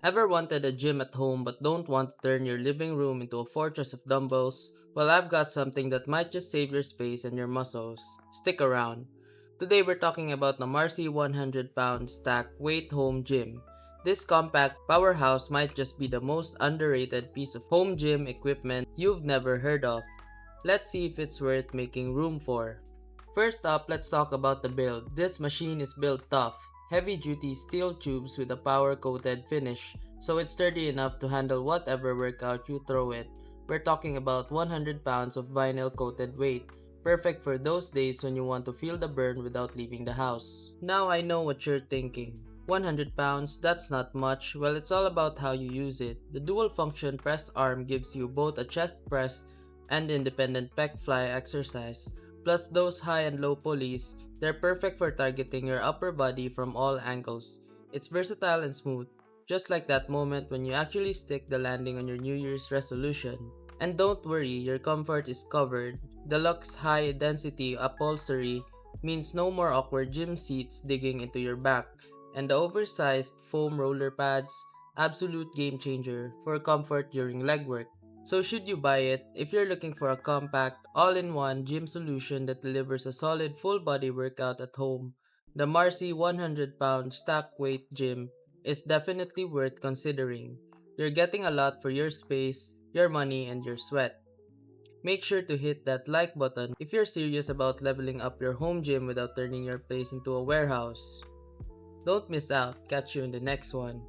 Ever wanted a gym at home but don't want to turn your living room into a fortress of dumbbells? Well, I've got something that might just save your space and your muscles. Stick around. Today we're talking about the Marcy 100-pound stack weight home gym. This compact powerhouse might just be the most underrated piece of home gym equipment you've never heard of. Let's see if it's worth making room for. First up, let's talk about the build. This machine is built tough, heavy-duty steel tubes with a power-coated finish, so it's sturdy enough to handle whatever workout you throw it. We're talking about 100 pounds of vinyl-coated weight, perfect for those days when you want to feel the burn without leaving the house. Now I know what you're thinking. 100 pounds, that's not much. Well, it's all about how you use it. The dual-function press arm gives you both a chest press and independent pec fly exercise. Plus those high and low pulleys, they're perfect for targeting your upper body from all angles. It's versatile and smooth, just like that moment when you actually stick the landing on your New Year's resolution. And don't worry, your comfort is covered. Deluxe high density upholstery means no more awkward gym seats digging into your back. And the oversized foam roller pads, absolute game changer for comfort during leg work. So should you buy it if you're looking for a compact, all-in-one gym solution that delivers a solid full-body workout at home? The Marcy 100-pound stack weight gym is definitely worth considering. You're getting a lot for your space, your money, and your sweat. Make sure to hit that like button if you're serious about leveling up your home gym without turning your place into a warehouse. Don't miss out. Catch you in the next one.